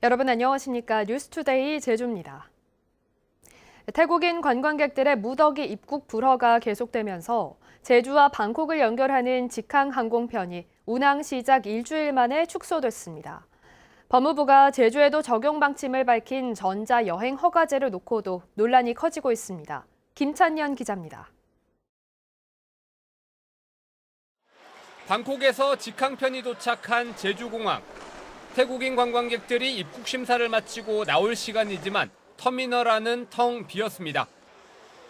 여러분 안녕하십니까? 뉴스투데이 제주입니다. 태국인 관광객들의 무더기 입국 불허가 계속되면서 제주와 방콕을 연결하는 직항 항공편이 운항 시작 일주일 만에 축소됐습니다. 법무부가 제주에도 적용 방침을 밝힌 전자여행 허가제를 놓고도 논란이 커지고 있습니다. 김찬년 기자입니다. 방콕에서 직항편이 도착한 제주공항. 태국인 관광객들이 입국 심사를 마치고 나올 시간이지만 터미널 안은 텅 비었습니다.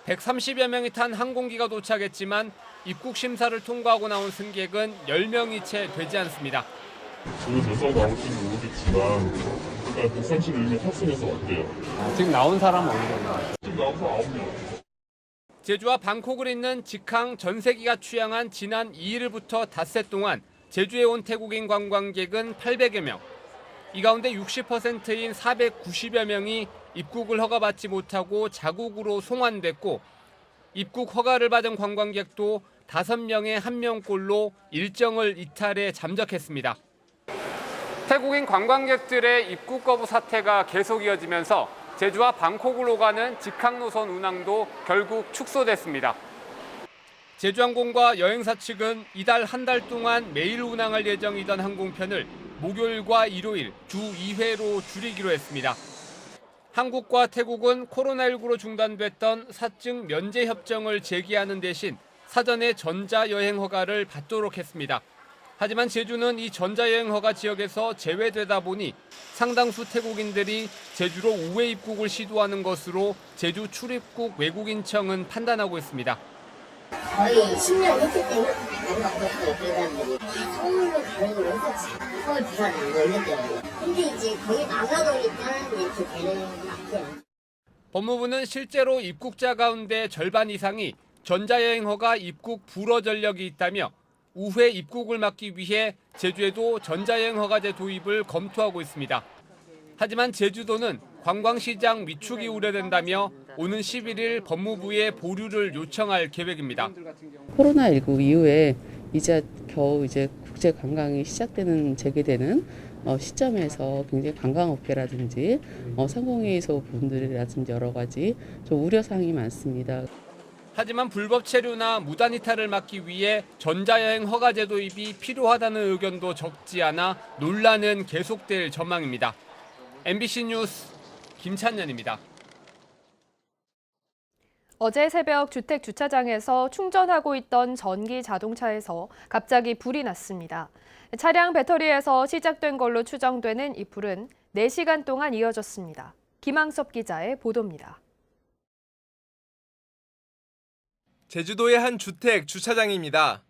130여 명이 탄 항공기가 도착했지만 입국 심사를 통과하고 나온 승객은 10명이 채 되지 않습니다. 지금 몇 명 나올지는 모르겠지만 일단 131명 탑승해서 왔대요. 지금 나온 사람은 어느 정도? 지금 나온 사람 9명. 제주와 방콕을 잇는 직항 전세기가 취항한 지난 2일부터 닷새 동안 제주에 온 태국인 관광객은 800여 명. 이 가운데 60%인 490여 명이 입국을 허가받지 못하고 자국으로 송환됐고 입국 허가를 받은 관광객도 5명에 1명꼴로 일정을 이탈해 잠적했습니다. 태국인 관광객들의 입국 거부 사태가 계속 이어지면서 제주와 방콕을 오가는 직항 노선 운항도 결국 축소됐습니다. 제주항공과 여행사 측은 이달 한 달 동안 매일 운항할 예정이던 항공편을 목요일과 일요일 주 2회로 줄이기로 했습니다. 한국과 태국은 코로나19로 중단됐던 사증 면제 협정을 재개하는 대신 사전에 전자여행 허가를 받도록 했습니다. 하지만 제주는 이 전자여행 허가 지역에서 제외되다 보니 상당수 태국인들이 제주로 우회 입국을 시도하는 것으로 제주 출입국 외국인청은 판단하고 있습니다. 거의 10년 했을 때는 관광객들 그런 사람들이 서울로 가는 걸 했었지. 서울 부산 이거 있는 때문에. 근데 이제 거기 막아놓으니까 이렇게 되는 것 같아요. 법무부는 실제로 입국자 가운데 절반 이상이 전자여행 허가 입국 불허 전력이 있다며 우회 입국을 막기 위해 제주에도 전자여행 허가제 도입을 검토하고 있습니다. 하지만 제주도는 관광시장 위축이 우려된다며 오는 11일 법무부에 보류를 요청할 계획입니다. 코로나19 이후에 이제 겨우 국제 관광이 시작되는 재개되는 시점에서 굉장히 관광업계라든지 상공회의소 분들이라든지 여러 가지 좀 우려사항이 많습니다. 하지만 불법 체류나 무단 이탈을 막기 위해 전자여행 허가제 도입이 필요하다는 의견도 적지 않아 논란은 계속될 전망입니다. MBC 뉴스 김찬년입니다. 어제 새벽 주택 주차장에서 충전하고 있던 전기 자동차에서 갑자기 불이 났습니다. 차량 배터리에서 시작된 걸로 추정되는 이 불은 4시간 동안 이어졌습니다. 김항섭 기자의 보도입니다. 제주도의 한 주택 주차장입니다.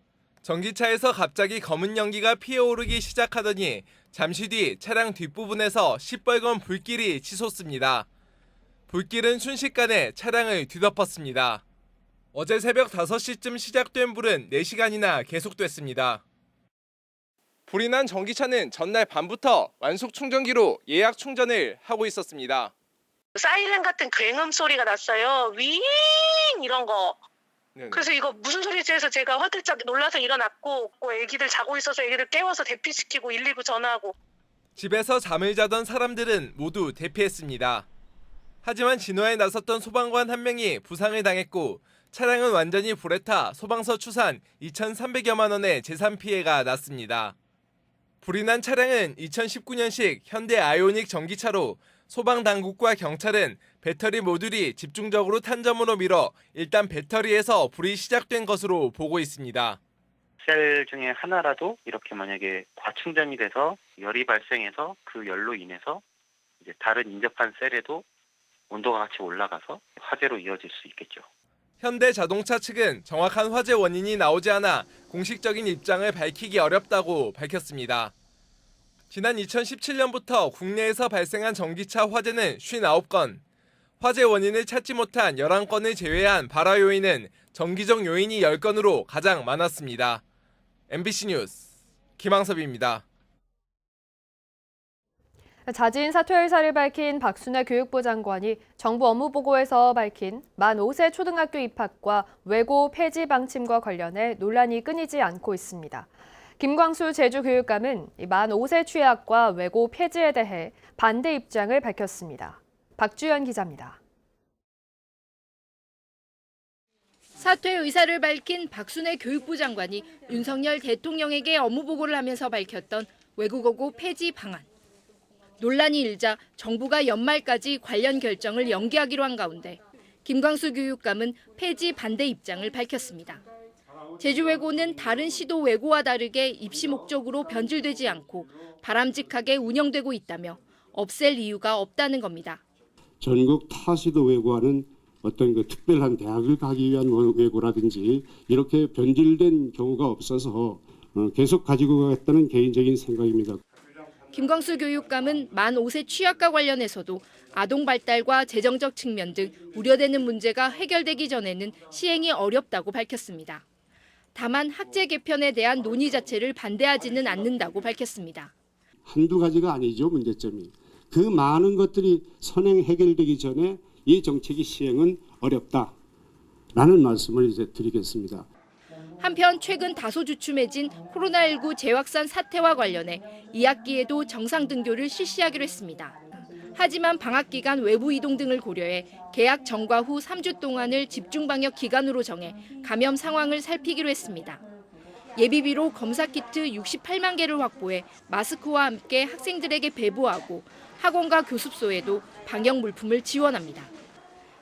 전기차에서 갑자기 검은 연기가 피어오르기 시작하더니 잠시 뒤 차량 뒷부분에서 시뻘건 불길이 치솟습니다. 불길은 순식간에 차량을 뒤덮었습니다. 어제 새벽 5시쯤 시작된 불은 4시간이나 계속됐습니다. 불이 난 전기차는 전날 밤부터 완속 충전기로 예약 충전을 하고 있었습니다. 사이렌 같은 굉음 소리가 났어요. 윙 이런 거. 그래서 이거 무슨 소리지 해서 제가 화들짝 놀라서 일어났고 애기들 자고 있어서 애기들 깨워서 대피시키고 119 전화하고. 집에서 잠을 자던 사람들은 모두 대피했습니다. 하지만 진화에 나섰던 소방관 한 명이 부상을 당했고 차량은 완전히 불에 타 소방서 추산 2,300여만 원의 재산 피해가 났습니다. 불이 난 차량은 2019년식 현대 아이오닉 전기차로 소방당국과 경찰은 배터리 모듈이 집중적으로 탄 점으로 밀어 일단 배터리에서 불이 시작된 것으로 보고 있습니다. 셀 중에 하나라도 이렇게 만약에 과충전이 돼서 열이 발생해서 그 열로 인해서 이제 다른 인접한 셀에도 온도가 같이 올라가서 화재로 이어질 수 있겠죠. 현대자동차 측은 정확한 화재 원인이 나오지 않아 공식적인 입장을 밝히기 어렵다고 밝혔습니다. 지난 2017년부터 국내에서 발생한 전기차 화재는 59건, 화재 원인을 찾지 못한 11건을 제외한 발화 요인은 정기적 요인이 10건으로 가장 많았습니다. MBC 뉴스 김항섭입니다. 자진 사퇴 의사를 밝힌 박순애 교육부 장관이 정부 업무보고에서 밝힌 만 5세 초등학교 입학과 외고 폐지 방침과 관련해 논란이 끊이지 않고 있습니다. 김광수 제주교육감은 만 5세 취약과 외고 폐지에 대해 반대 입장을 밝혔습니다. 박주연 기자입니다. 사퇴 의사를 밝힌 박순애 교육부 장관이 윤석열 대통령에게 업무 보고를 하면서 밝혔던 외국어고 폐지 방안. 논란이 일자 정부가 연말까지 관련 결정을 연기하기로 한 가운데 김광수 교육감은 폐지 반대 입장을 밝혔습니다. 제주외고는 다른 시도 외고와 다르게 입시 목적으로 변질되지 않고 바람직하게 운영되고 있다며 없앨 이유가 없다는 겁니다. 전국 타시도 외고와는 어떤 그 특별한 대학을 가기 위한 외고라든지 이렇게 변질된 경우가 없어서 계속 가지고 가겠다는 개인적인 생각입니다. 김광수 교육감은 만 5세 취약과 관련해서도 아동 발달과 재정적 측면 등 우려되는 문제가 해결되기 전에는 시행이 어렵다고 밝혔습니다. 다만 학제 개편에 대한 논의 자체를 반대하지는 않는다고 밝혔습니다. 한두 가지가 아니죠, 문제점이. 그 많은 것들이 선행 해결되기 전에 이 정책이 시행은 어렵다라는 말씀을 이제 드리겠습니다. 한편 최근 다소 주춤해진 코로나19 재확산 사태와 관련해 2학기에도 정상 등교를 실시하기로 했습니다. 하지만 방학 기간 외부 이동 등을 고려해 개학 전과 후 3주 동안을 집중 방역 기간으로 정해 감염 상황을 살피기로 했습니다. 예비비로 검사 키트 68만 개를 확보해 마스크와 함께 학생들에게 배부하고 학원과 교습소에도 방역 물품을 지원합니다.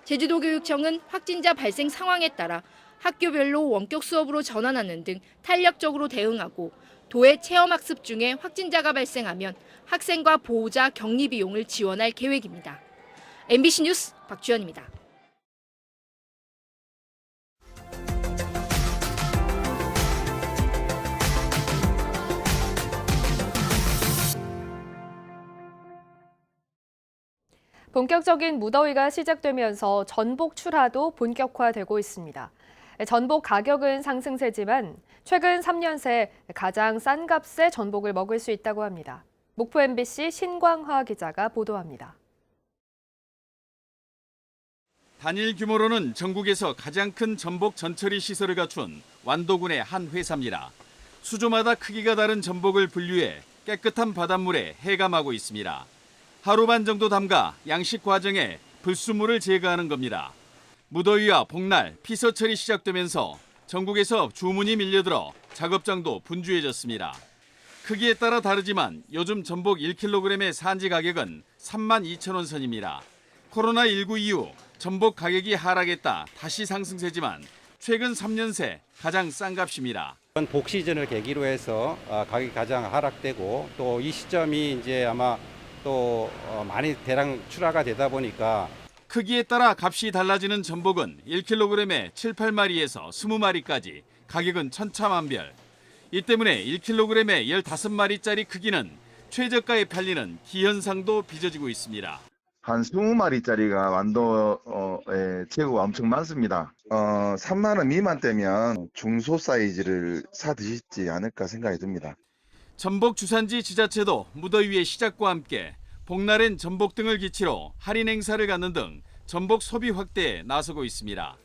제주도교육청은 확진자 발생 상황에 따라 학교별로 원격 수업으로 전환하는 등 탄력적으로 대응하고 도외 체험학습 중에 확진자가 발생하면 학생과 보호자 격리 비용을 지원할 계획입니다. MBC 뉴스 박주연입니다. 본격적인 무더위가 시작되면서 전복 출하도 본격화되고 있습니다. 전복 가격은 상승세지만 최근 3년 새 가장 싼 값의 전복을 먹을 수 있다고 합니다. 목포 MBC 신광화 기자가 보도합니다. 단일 규모로는 전국에서 가장 큰 전복 전처리 시설을 갖춘 완도군의 한 회사입니다. 수조마다 크기가 다른 전복을 분류해 깨끗한 바닷물에 해감하고 있습니다. 하루 반 정도 담가 양식 과정에 불순물을 제거하는 겁니다. 무더위와 복날, 피서철이 시작되면서 전국에서 주문이 밀려들어 작업장도 분주해졌습니다. 크기에 따라 다르지만 요즘 전복 1kg의 산지 가격은 32,000원 선입니다. 코로나19 이후 전복 가격이 하락했다 다시 상승세지만 최근 3년 새 가장 싼 값입니다. 복 시즌을 계기로 해서 가격이 가장 하락되고 또 이 시점이 이제 아마 또 많이 대량 출하가 되다 보니까 크기에 따라 값이 달라지는 전복은 1kg에 7, 8마리에서 20마리까지 가격은 천차만별. 이 때문에 1kg에 15마리짜리 크기는 최저가에 팔리는 기현상도 빚어지고 있습니다. 한 20마리짜리가 완도에 재고가 엄청 많습니다. 3만 원 미만대면 중소 사이즈를 사 드시지 않을까 생각이 듭니다. 전복 주산지 지자체도 무더위의 시작과 함께 복날엔 전복 등을 기치로 할인 행사를 갖는 등 전복 소비 확대에 나서고 있습니다.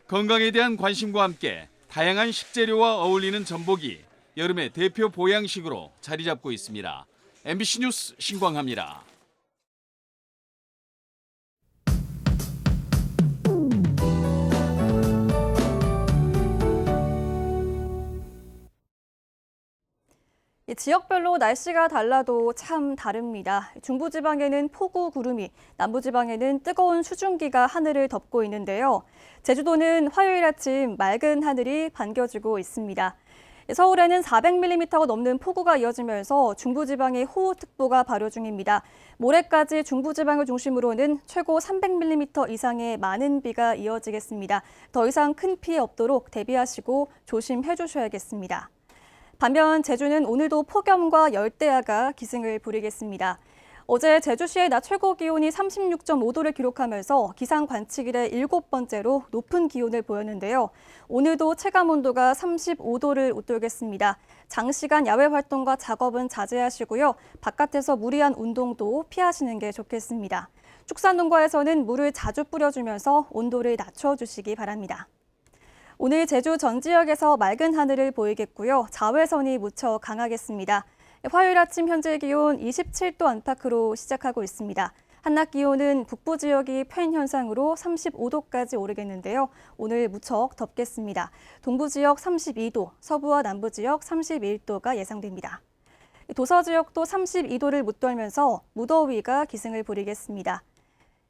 건강에 대한 관심과 함께 다양한 식재료와 어울리는 전복이 여름의 대표 보양식으로 자리 잡고 있습니다. MBC 뉴스 신광하입니다. 지역별로 날씨가 달라도 참 다릅니다. 중부지방에는 폭우 구름이, 남부지방에는 뜨거운 수증기가 하늘을 덮고 있는데요. 제주도는 화요일 아침 맑은 하늘이 반겨지고 있습니다. 서울에는 400mm가 넘는 폭우가 이어지면서 중부지방에 호우특보가 발효 중입니다. 모레까지 중부지방을 중심으로는 최고 300mm 이상의 많은 비가 이어지겠습니다. 더 이상 큰 피해 없도록 대비하시고 조심해 주셔야겠습니다. 반면 제주는 오늘도 폭염과 열대야가 기승을 부리겠습니다. 어제 제주시의 낮 최고 기온이 36.5도를 기록하면서 기상 관측 이래 7번째로 높은 기온을 보였는데요. 오늘도 체감온도가 35도를 웃돌겠습니다. 장시간 야외 활동과 작업은 자제하시고요. 바깥에서 무리한 운동도 피하시는 게 좋겠습니다. 축산농가에서는 물을 자주 뿌려주면서 온도를 낮춰주시기 바랍니다. 오늘 제주 전 지역에서 맑은 하늘을 보이겠고요. 자외선이 무척 강하겠습니다. 화요일 아침 현재 기온 27도 안팎으로 시작하고 있습니다. 한낮 기온은 북부 지역이 팬 현상으로 35도까지 오르겠는데요. 오늘 무척 덥겠습니다. 동부 지역 32도, 서부와 남부 지역 31도가 예상됩니다. 도서 지역도 32도를 못돌면서 무더위가 기승을 부리겠습니다.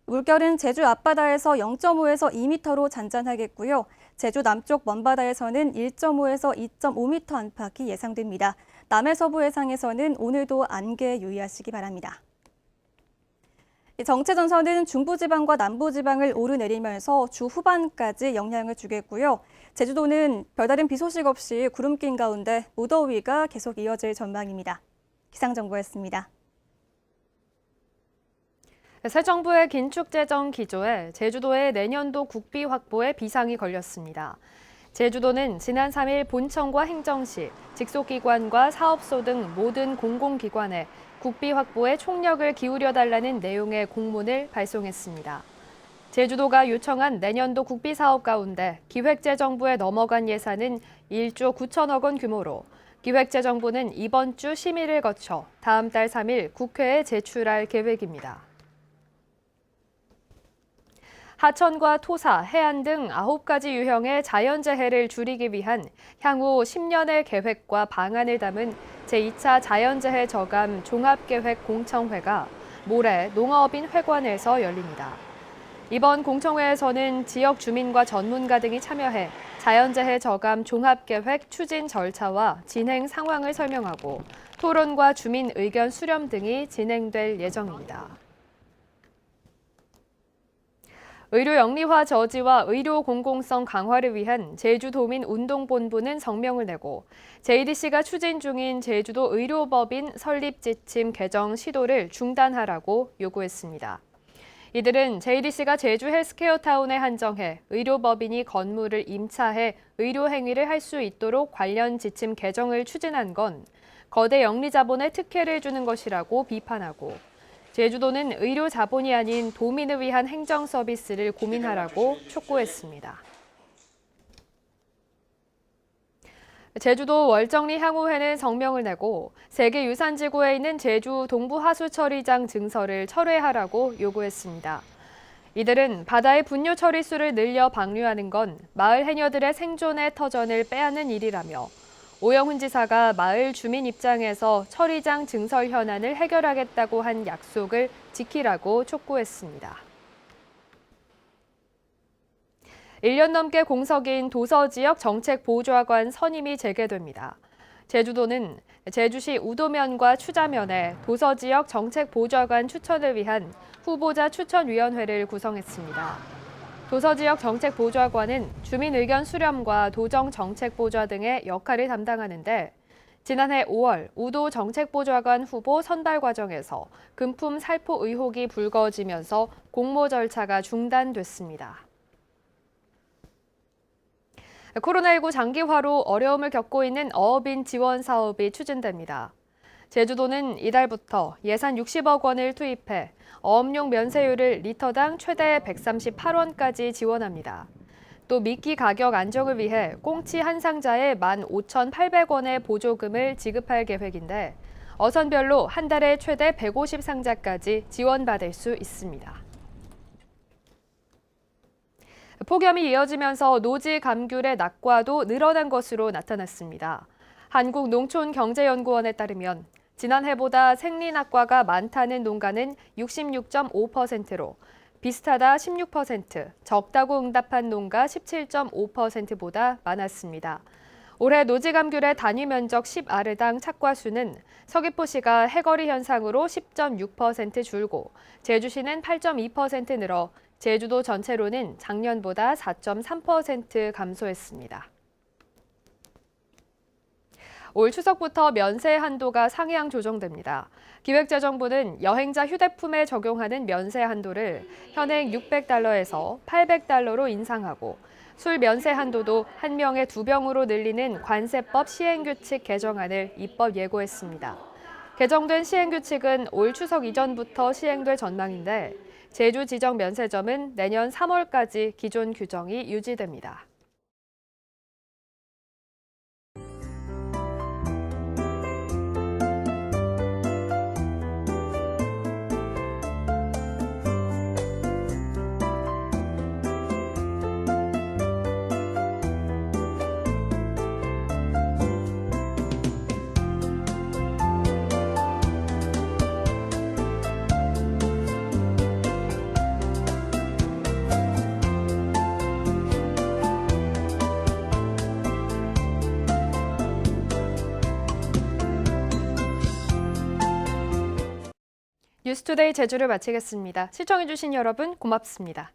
물결은 제주 앞바다에서 0.5에서 2m로 잔잔하겠고요. 제주 남쪽 먼바다에서는 1.5에서 2.5m 안팎이 예상됩니다. 남해 서부 해상에서는 오늘도 안개 유의하시기 바랍니다. 정체전선은 중부지방과 남부지방을 오르내리면서 주 후반까지 영향을 주겠고요. 제주도는 별다른 비 소식 없이 구름 낀 가운데 무더위가 계속 이어질 전망입니다. 기상정보였습니다. 새 정부의 긴축 재정 기조에 제주도의 내년도 국비 확보에 비상이 걸렸습니다. 제주도는 지난 3일 본청과 행정시, 직속기관과 사업소 등 모든 공공기관에 국비 확보에 총력을 기울여달라는 내용의 공문을 발송했습니다. 제주도가 요청한 내년도 국비 사업 가운데 기획재정부에 넘어간 예산은 1조 9천억 원 규모로 기획재정부는 이번 주 심의를 거쳐 다음 달 3일 국회에 제출할 계획입니다. 하천과 토사, 해안 등 9가지 유형의 자연재해를 줄이기 위한 향후 10년의 계획과 방안을 담은 제2차 자연재해 저감 종합계획 공청회가 모레 농어업인 회관에서 열립니다. 이번 공청회에서는 지역 주민과 전문가 등이 참여해 자연재해 저감 종합계획 추진 절차와 진행 상황을 설명하고 토론과 주민 의견 수렴 등이 진행될 예정입니다. 의료 영리화 저지와 의료 공공성 강화를 위한 제주도민 운동본부는 성명을 내고 JDC가 추진 중인 제주도 의료법인 설립 지침 개정 시도를 중단하라고 요구했습니다. 이들은 JDC가 제주 헬스케어 타운에 한정해 의료법인이 건물을 임차해 의료 행위를 할 수 있도록 관련 지침 개정을 추진한 건 거대 영리자본에 특혜를 주는 것이라고 비판하고 제주도는 의료 자본이 아닌 도민을 위한 행정 서비스를 고민하라고 촉구했습니다. 제주도 월정리 향후회는 성명을 내고 세계유산지구에 있는 제주 동부하수처리장 증설을 철회하라고 요구했습니다. 이들은 바다의 분뇨 처리수를 늘려 방류하는 건 마을 해녀들의 생존의 터전을 빼앗는 일이라며 오영훈 지사가 마을 주민 입장에서 처리장 증설 현안을 해결하겠다고 한 약속을 지키라고 촉구했습니다. 1년 넘게 공석인 도서지역 정책보좌관 선임이 재개됩니다. 제주도는 제주시 우도면과 추자면에 도서지역 정책보좌관 추천을 위한 후보자 추천위원회를 구성했습니다. 도서지역 정책보좌관은 주민 의견 수렴과 도정 정책보좌 등의 역할을 담당하는데 지난해 5월 우도 정책보좌관 후보 선발 과정에서 금품 살포 의혹이 불거지면서 공모 절차가 중단됐습니다. 코로나19 장기화로 어려움을 겪고 있는 어업인 지원 사업이 추진됩니다. 제주도는 이달부터 예산 60억 원을 투입해 어업용 면세율을 리터당 최대 138원까지 지원합니다. 또 미끼 가격 안정을 위해 꽁치 한 상자에 15,800원의 보조금을 지급할 계획인데 어선별로 한 달에 최대 150상자까지 지원받을 수 있습니다. 폭염이 이어지면서 노지 감귤의 낙과도 늘어난 것으로 나타났습니다. 한국농촌경제연구원에 따르면 지난해보다 생리낙과가 많다는 농가는 66.5%로 비슷하다 16%, 적다고 응답한 농가 17.5%보다 많았습니다. 올해 노지감귤의 단위 면적 10아르당 착과수는 서귀포시가 해거리 현상으로 10.6% 줄고 제주시는 8.2% 늘어 제주도 전체로는 작년보다 4.3% 감소했습니다. 올 추석부터 면세 한도가 상향 조정됩니다. 기획재정부는 여행자 휴대폰에 적용하는 면세 한도를 현행 $600에서 $800로 인상하고 술 면세 한도도 한 명에 2병으로 늘리는 관세법 시행규칙 개정안을 입법 예고했습니다. 개정된 시행규칙은 올 추석 이전부터 시행될 전망인데 제주 지정 면세점은 내년 3월까지 기존 규정이 유지됩니다. 뉴스투데이 제주를 마치겠습니다. 시청해주신 여러분 고맙습니다.